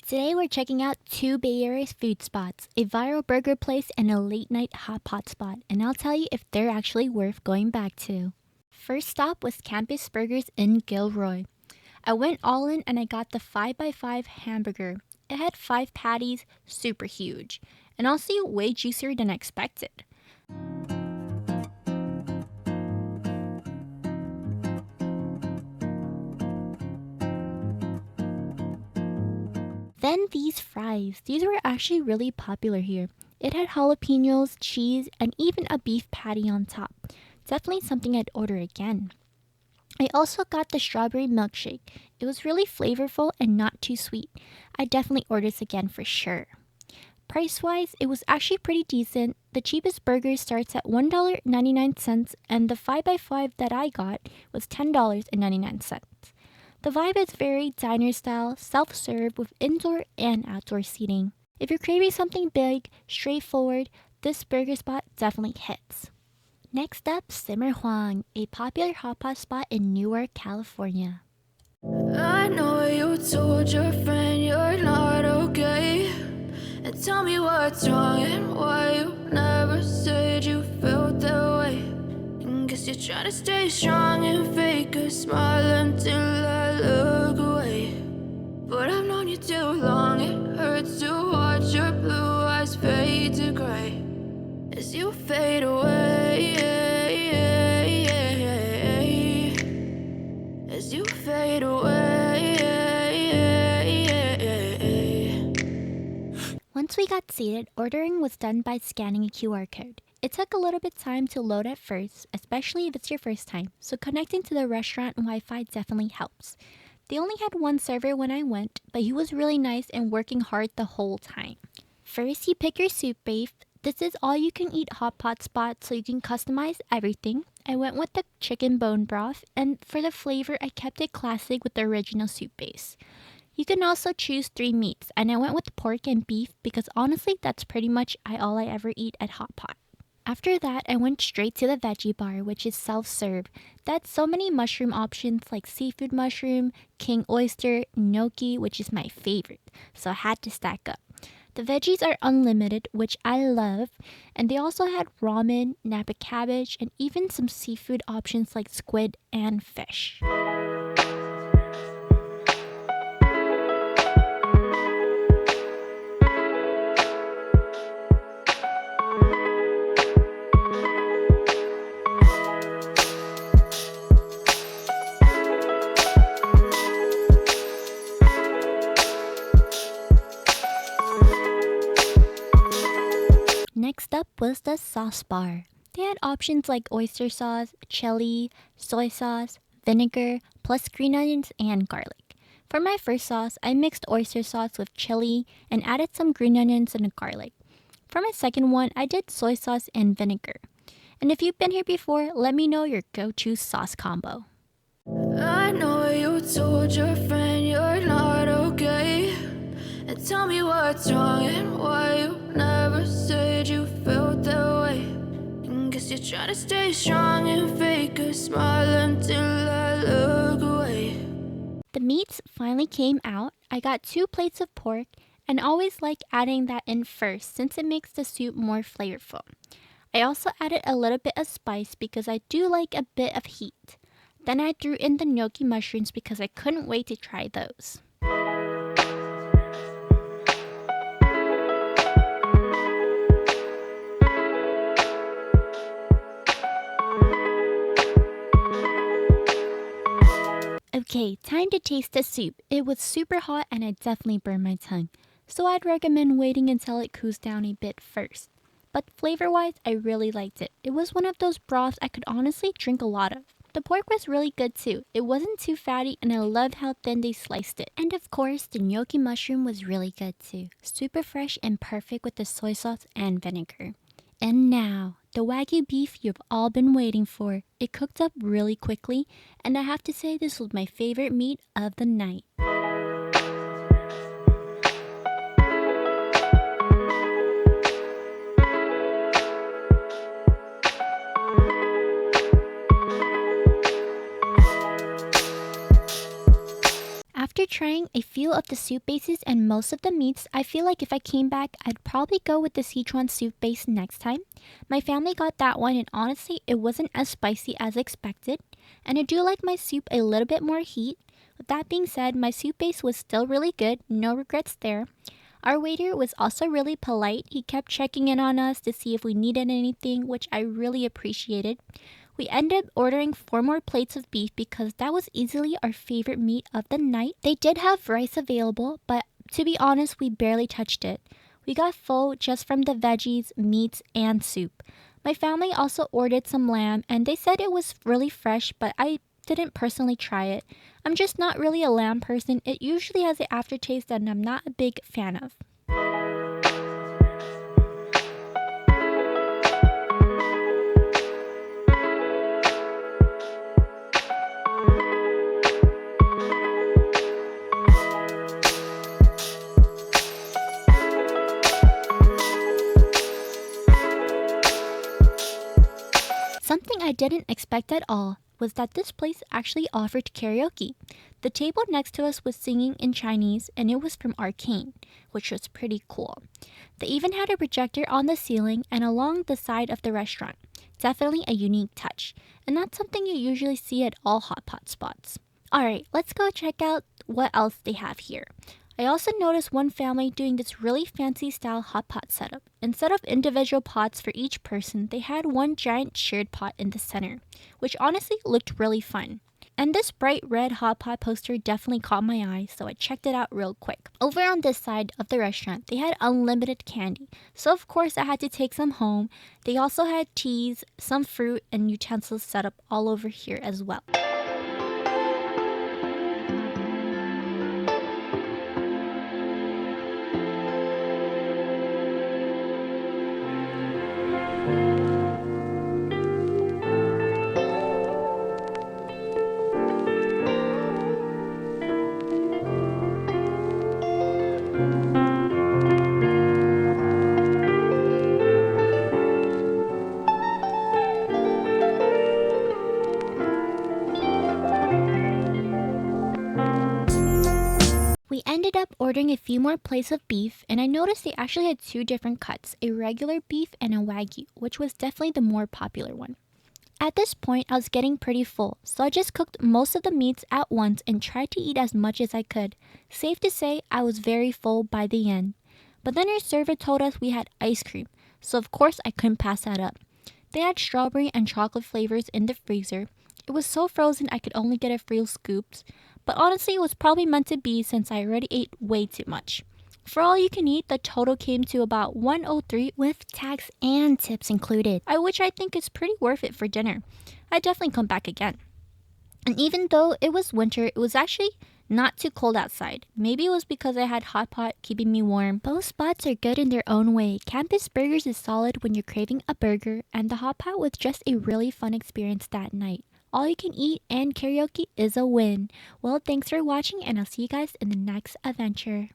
Today we're checking out two Bay Area food spots, a viral burger place and a late night hot pot spot, and I'll tell you if they're actually worth going back to. First stop was Campus Burgers in Gilroy. I went all in and I got the 5x5 hamburger. It had 5 patties, super huge, and honestly way juicier than I expected. Then these fries. These were actually really popular here. It had jalapeños, cheese, and even a beef patty on top. Definitely something I'd order again. I also got the strawberry milkshake. It was really flavorful and not too sweet. I definitely order this again for sure. Price-wise, it was actually pretty decent. The cheapest burger starts at $1.99 and the 5x5 that I got was $10.99. The vibe is very diner style, self-serve with indoor and outdoor seating. If you're craving something big, straightforward, this burger spot definitely hits. Next up, Simmer Huang, a popular hot pot spot in Newark, California. I know you told your friend you're not okay. And tell me what's wrong and why you never said you felt that way. And guess you're trying to stay strong and fake a smile until I look away. But I've known you too long, it hurts to watch your blue eyes fade to gray as you fade away. As you fade away. Once we got seated, ordering was done by scanning a QR code. It took a little bit of time to load at first, especially if it's your first time, so connecting to the restaurant Wi-Fi definitely helps. They only had one server when I went, but he was really nice and working hard the whole time. First, you pick your soup base. This is all you can eat hot pot spot, so you can customize everything. I went with the chicken bone broth, and for the flavor, I kept it classic with the original soup base. You can also choose 3 meats, and I went with pork and beef because honestly, that's pretty much all I ever eat at hot pot. After that, I went straight to the veggie bar, which is self-serve. That's so many mushroom options like seafood mushroom, king oyster, gnocchi, which is my favorite, so I had to stack up. The veggies are unlimited, which I love, and they also had ramen, napa cabbage, and even some seafood options like squid and fish. Next up was the sauce bar. They had options like oyster sauce, chili, soy sauce, vinegar, plus green onions and garlic. For my first sauce, I mixed oyster sauce with chili and added some green onions and garlic. For my second one, I did soy sauce and vinegar. And if you've been here before, let me know your go-to sauce combo. I know you told your friend you're not okay. And tell me what's wrong and why you never said you felt that way. And guess you're trying to stay strong and fake a smile until I look away. The meats finally came out. I got 2 plates of pork and always like adding that in first since it makes the soup more flavorful. I also added a little bit of spice because I do like a bit of heat. Then I threw in the gnocchi mushrooms because I couldn't wait to try those. Okay, time to taste the soup. It was super hot and I definitely burned my tongue. So I'd recommend waiting until it cools down a bit first. But flavor-wise, I really liked it. It was one of those broths I could honestly drink a lot of. The pork was really good too. It wasn't too fatty and I loved how thin they sliced it. And of course, the gnocchi mushroom was really good too. Super fresh and perfect with the soy sauce and vinegar. And now, the Wagyu beef you've all been waiting for. It cooked up really quickly, and I have to say this was my favorite meat of the night. After trying a few of the soup bases and most of the meats, I feel like if I came back, I'd probably go with the Sichuan soup base next time. My family got that one and honestly, it wasn't as spicy as expected. And I do like my soup a little bit more heat. With that being said, my soup base was still really good, no regrets there. Our waiter was also really polite. He kept checking in on us to see if we needed anything, which I really appreciated. We ended up ordering 4 more plates of beef because that was easily our favorite meat of the night. They did have rice available, but to be honest, we barely touched it. We got full just from the veggies, meats, and soup. My family also ordered some lamb, and they said it was really fresh, but I didn't personally try it. I'm just not really a lamb person. It usually has an aftertaste that I'm not a big fan of. Something I didn't expect at all was that this place actually offered karaoke. The table next to us was singing in Chinese and it was from Arcane, which was pretty cool. They even had a projector on the ceiling and along the side of the restaurant. Definitely a unique touch, and that's something you usually see at all hot pot spots. Alright, let's go check out what else they have here. I also noticed one family doing this really fancy style hot pot setup. Instead of individual pots for each person, they had one giant shared pot in the center, which honestly looked really fun. And this bright red hot pot poster definitely caught my eye, so I checked it out real quick. Over on this side of the restaurant, they had unlimited candy, so of course I had to take some home. They also had teas, some fruit, and utensils set up all over here as well. We ended up ordering a few more plates of beef, and I noticed they actually had 2 different cuts, a regular beef and a Wagyu, which was definitely the more popular one. At this point, I was getting pretty full, so I just cooked most of the meats at once and tried to eat as much as I could. Safe to say, I was very full by the end. But then our server told us we had ice cream, so of course I couldn't pass that up. They had strawberry and chocolate flavors in the freezer. It was so frozen I could only get a few scoops, but honestly it was probably meant to be since I already ate way too much. For all you can eat, the total came to about $103 with tax and tips included, which I think is pretty worth it for dinner. I'd definitely come back again. And even though it was winter, it was actually not too cold outside. Maybe it was because I had hot pot keeping me warm. Both spots are good in their own way. Campus Burgers is solid when you're craving a burger, and the hot pot was just a really fun experience that night. All you can eat and karaoke is a win. Well, thanks for watching, and I'll see you guys in the next adventure.